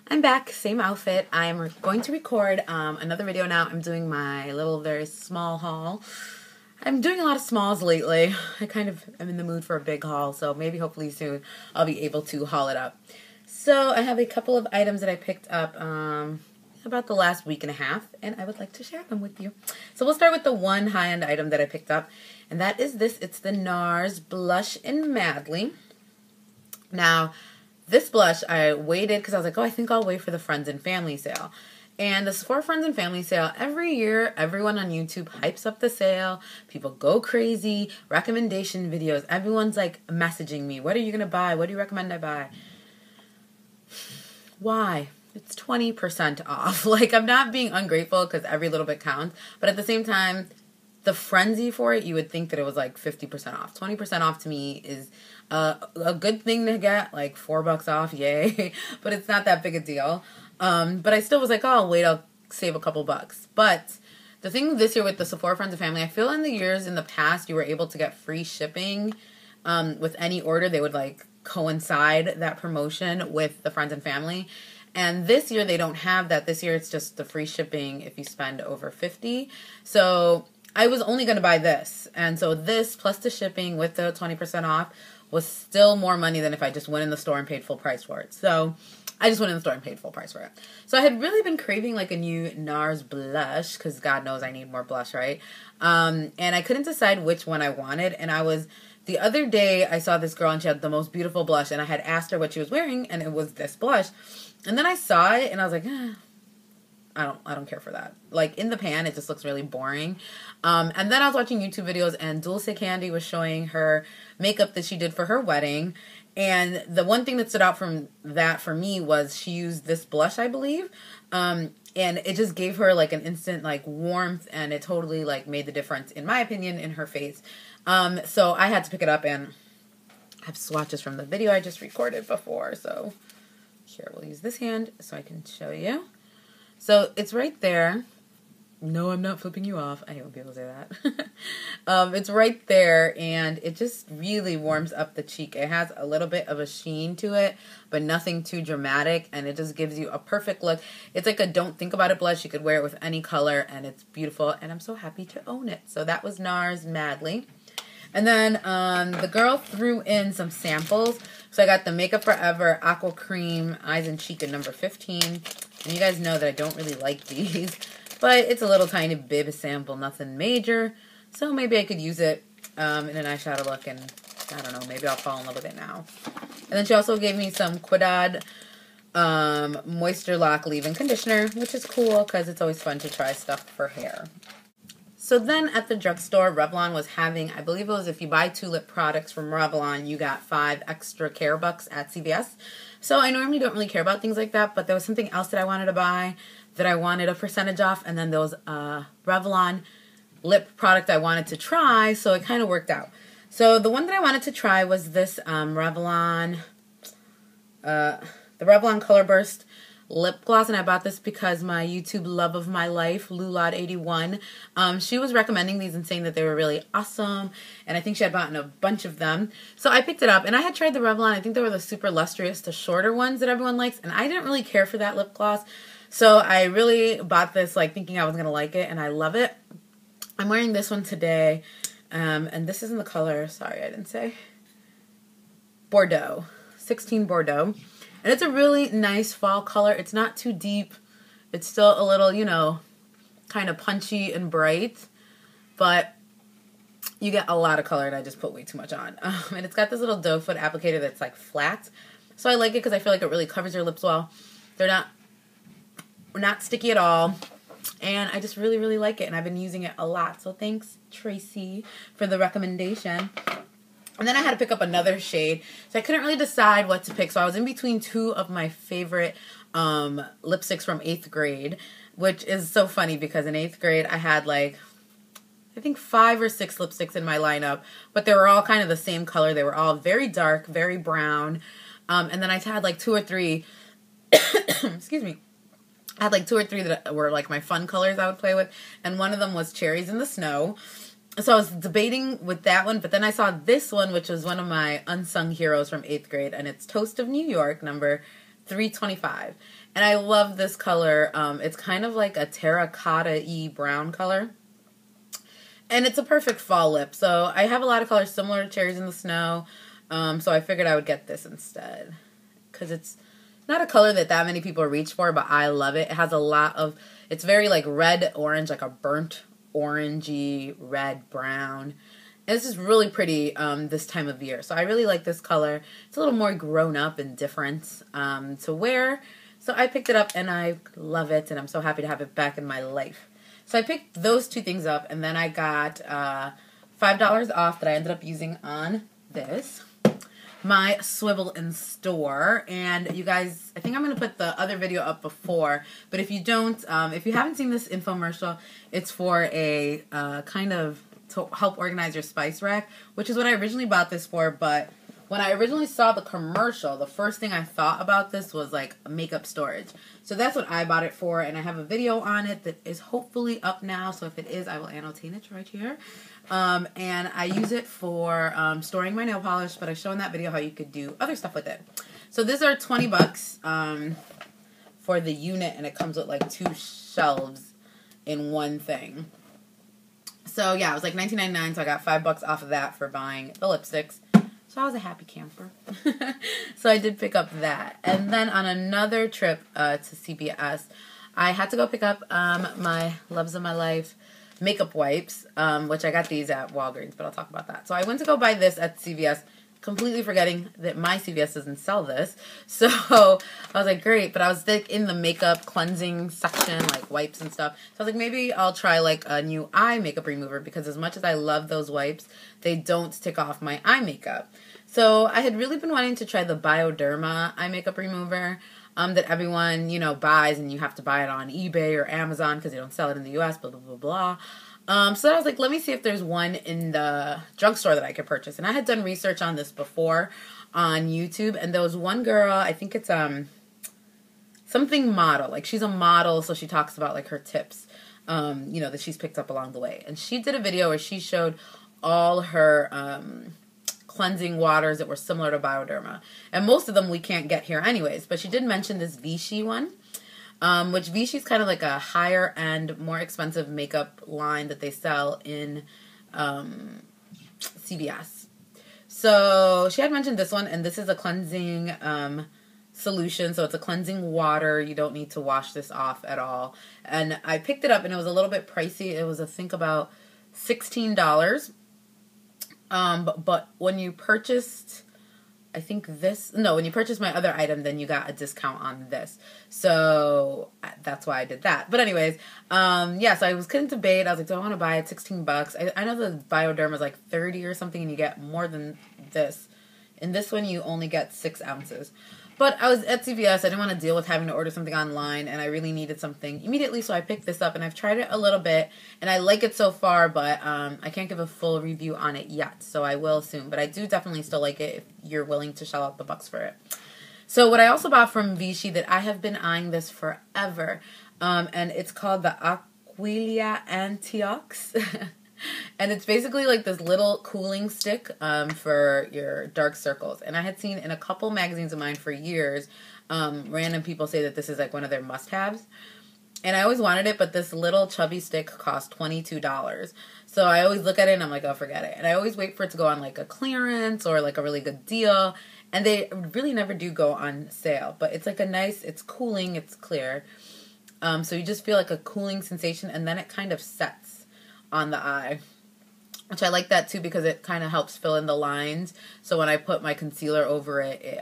I'm back, same outfit. I'm going to record another video now. I'm doing my little very small haul. I'm doing a lot of smalls lately. I kind of am in the mood for a big haul, so maybe hopefully soon I'll be able to haul it up. So I have a couple of items that I picked up about the last week and a half, and I would like to share them with you. So we'll start with the one high-end item that I picked up, and that is this. It's the NARS Blush in Madly. Now, this blush, I waited because I was like, oh, I think I'll wait for the Friends and Family sale. And the Sephora Friends and Family sale, every year, everyone on YouTube hypes up the sale. People go crazy. Recommendation videos. Everyone's like messaging me. What are you going to buy? What do you recommend I buy? Why? It's 20% off. Like, I'm not being ungrateful because every little bit counts. But at the same time, the frenzy for it, you would think that it was like 50% off. 20% off to me is a good thing to get, like $4 off, yay. But it's not that big a deal. But I still was like, oh, I'll wait, I'll save a couple bucks. But the thing this year with the Sephora Friends and Family, I feel in the years in the past, you were able to get free shipping with any order. They would like coincide that promotion with the Friends and Family. And this year they don't have that. This year it's just the free shipping if you spend over $50. So I was only going to buy this. And so this plus the shipping with the 20% off was still more money than if I just went in the store and paid full price for it. So I just went in the store and paid full price for it. So I had really been craving like a new NARS blush because God knows I need more blush, right? And I couldn't decide which one I wanted. And the other day I saw this girl and she had the most beautiful blush and I had asked her what she was wearing and it was this blush. And then I saw it and I was like, I don't care for that. Like, in the pan, it just looks really boring. And then I was watching YouTube videos, and Dulce Candy was showing her makeup that she did for her wedding. And the one thing that stood out from that for me was she used this blush, I believe. And it just gave her, like, an instant, like, warmth, and it totally, like, made the difference, in my opinion, in her face. So I had to pick it up, and I have swatches from the video I just recorded before. So here, we'll use this hand so I can show you. So it's right there. No, I'm not flipping you off. I won't be able to say that. It's right there, and it just really warms up the cheek. It has a little bit of a sheen to it, but nothing too dramatic, and it just gives you a perfect look. It's like a don't think about it blush. You could wear it with any color, and it's beautiful, and I'm so happy to own it. So that was NARS Madly. And then the girl threw in some samples. So I got the Makeup Forever Aqua Cream Eyes and Cheek in number 15. And you guys know that I don't really like these. But it's a little tiny bib sample, nothing major. So maybe I could use it in an eyeshadow look. And I don't know, maybe I'll fall in love with it now. And then she also gave me some Quidad Moisture Lock Leave-In Conditioner. Which is cool because it's always fun to try stuff for hair. So then at the drugstore, Revlon was having, I believe it was if you buy 2 lip products from Revlon, you got 5 extra care bucks at CVS. So I normally don't really care about things like that, but there was something else that I wanted to buy that I wanted a percentage off, and then there was a Revlon lip product I wanted to try, so it kind of worked out. So the one that I wanted to try was this Revlon, the Revlon Colorburst lip gloss, and I bought this because my YouTube love of my life, Lulad81, she was recommending these and saying that they were really awesome, and I think she had bought a bunch of them. So I picked it up, and I had tried the Revlon. I think they were the super lustrous, the shorter ones that everyone likes, and I didn't really care for that lip gloss. So I really bought this like thinking I was going to like it, and I love it. I'm wearing this one today, and this is in the color, sorry I didn't say, Bordeaux, 16 Bordeaux. And it's a really nice fall color. It's not too deep. It's still a little, you know, kind of punchy and bright. But you get a lot of color, and I just put way too much on. And it's got this little doe foot applicator that's like flat. So I like it because I feel like it really covers your lips well. They're not sticky at all. And I just really, really like it. And I've been using it a lot. So thanks, Tracy, for the recommendation. And then I had to pick up another shade. So I couldn't really decide what to pick. So I was in between 2 of my favorite lipsticks from 8th grade. Which is so funny because in 8th grade I had like, I think 5 or 6 lipsticks in my lineup. But they were all kind of the same color. They were all very dark, very brown. And then I had like 2 or 3, excuse me. I had like 2 or 3 that were like my fun colors I would play with. And one of them was Cherries in the Snow. So I was debating with that one, but then I saw this one, which was one of my unsung heroes from 8th grade, and it's Toast of New York, number $3.25. And I love this color. It's kind of like a terracotta-y brown color. And it's a perfect fall lip. So I have a lot of colors similar to Cherries in the Snow. So I figured I would get this instead. Because it's not a color that many people reach for, but I love it. It has a lot of, it's very like red, orange, like a burnt orangey, red, brown. And this is really pretty this time of year. So I really like this color. It's a little more grown up and different to wear. So I picked it up and I love it. And I'm so happy to have it back in my life. So I picked those two things up. And then I got $5 off that I ended up using on this. My swivel in store. And you guys, I think I'm going to put the other video up before. But if you don't, if you haven't seen this infomercial, it's for a kind of to help organize your spice rack, which is what I originally bought this for. But when I originally saw the commercial, the first thing I thought about this was like makeup storage. So that's what I bought it for, and I have a video on it that is hopefully up now. So if it is, I will annotate it right here. And I use it for storing my nail polish, but I show in that video how you could do other stuff with it. So these are $20 for the unit, and it comes with like 2 shelves in one thing. So yeah, it was like $19.99, so I got $5 off of that for buying the lipsticks. So I was a happy camper. So I did pick up that. And then on another trip to CVS, I had to go pick up my Loves of My Life makeup wipes, which I got these at Walgreens, but I'll talk about that. So I went to go buy this at CVS, completely forgetting that my CVS doesn't sell this. So I was like, great, but I was like in the makeup cleansing section, like wipes and stuff. So I was like, maybe I'll try like a new eye makeup remover, because as much as I love those wipes, they don't take off my eye makeup. So I had really been wanting to try the Bioderma eye makeup remover that everyone, you know, buys, and you have to buy it on eBay or Amazon because they don't sell it in the US, blah, blah, blah, blah. So I was like, let me see if there's one in the drugstore that I could purchase. And I had done research on this before on YouTube, and there was one girl, I think it's something model. Like, she's a model, so she talks about like her tips, you know, that she's picked up along the way. And she did a video where she showed all her cleansing waters that were similar to Bioderma. And most of them we can't get here anyways, but she did mention this Vichy one. Which Vichy is kind of like a higher end, more expensive makeup line that they sell in CVS. So she had mentioned this one, and this is a cleansing solution. So it's a cleansing water. You don't need to wash this off at all. And I picked it up, and it was a little bit pricey. It was, I think, about $16. But when you purchased, I think when you purchased my other item, then you got a discount on this. So that's why I did that. But anyways, yeah, so I was couldn't debate. I was like, do I want to buy it? $16. I know the Bioderma is like 30 or something, and you get more than this. In this one, you only get 6 ounces. But I was at CVS. I didn't want to deal with having to order something online, and I really needed something immediately, so I picked this up, and I've tried it a little bit, and I like it so far, but I can't give a full review on it yet, so I will soon. But I do definitely still like it if you're willing to shell out the bucks for it. So what I also bought from Vichy, that I have been eyeing this forever, and it's called the Aquilia Antiox. And it's basically like this little cooling stick for your dark circles. And I had seen in a couple magazines of mine for years, random people say that this is like one of their must-haves. And I always wanted it, but this little chubby stick cost $22. So I always look at it and I'm like, oh, forget it. And I always wait for it to go on like a clearance or like a really good deal. And they really never do go on sale. But it's like a nice, it's cooling, it's clear. So you just feel like a cooling sensation, and then it kind of sets on the eye, which I like that too, because it kind of helps fill in the lines. So when I put my concealer over it,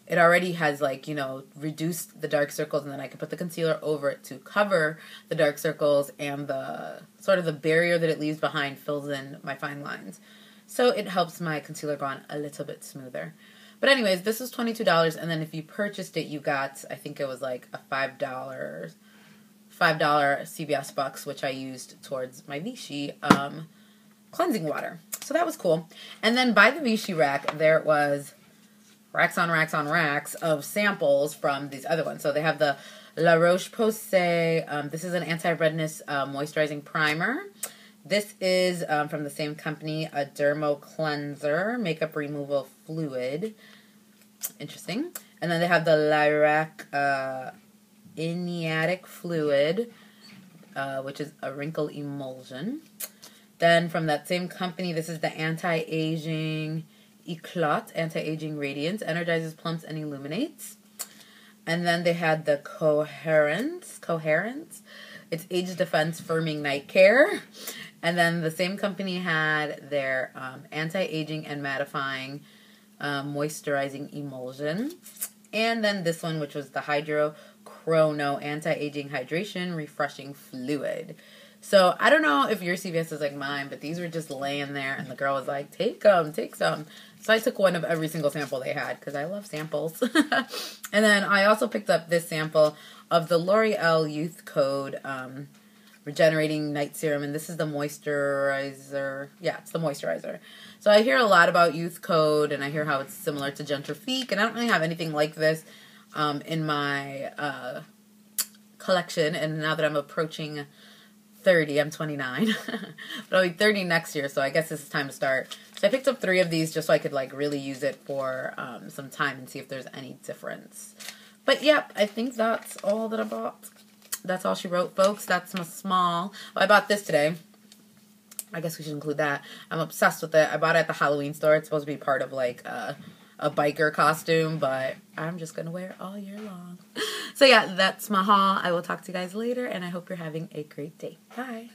it already has, like, you know, reduced the dark circles, and then I can put the concealer over it to cover the dark circles, and the sort of the barrier that it leaves behind fills in my fine lines. So it helps my concealer go on a little bit smoother. But anyways, this was $22, and then if you purchased it, you got, I think it was like a $5 CVS bucks, which I used towards my Vichy cleansing water. So that was cool. And then by the Vichy rack, there was racks on racks on racks of samples from these other ones. So they have the La Roche-Posay. This is an anti-redness moisturizing primer. This is from the same company, a dermo cleanser, makeup removal fluid. Interesting. And then they have the Lilac Iniatic Fluid, which is a wrinkle emulsion. Then from that same company, this is the Anti-Aging Eclat, Anti-Aging Radiance, energizes, plumps, and illuminates. And then they had the Coherence. It's Age Defense Firming Night Care. And then the same company had their Anti-Aging and Mattifying Moisturizing Emulsion. And then this one, which was the Hydro Chrono Anti-Aging Hydration Refreshing Fluid. So I don't know if your CVS is like mine, but these were just laying there, and the girl was like, take them, take some. So I took one of every single sample they had, because I love samples. And then I also picked up this sample of the Loreal Youth Code Regenerating Night Serum, and this is the moisturizer. Yeah, it's the moisturizer. So I hear a lot about Youth Code, and I hear how it's similar to Gentrifique, and I don't really have anything like this in my collection. And now that I'm approaching 30, I'm 29, but I'll be 30 next year, so I guess this is time to start. So I picked up 3 of these just so I could like really use it for some time and see if there's any difference. But yep, I think that's all that I bought. That's all she wrote, folks. That's my smaul. Well, I bought this today. I guess we should include that. I'm obsessed with it. I bought it at the Halloween store. It's supposed to be part of like a biker costume, but I'm just going to wear it all year long. So yeah, that's my haul. I will talk to you guys later, and I hope you're having a great day. Bye.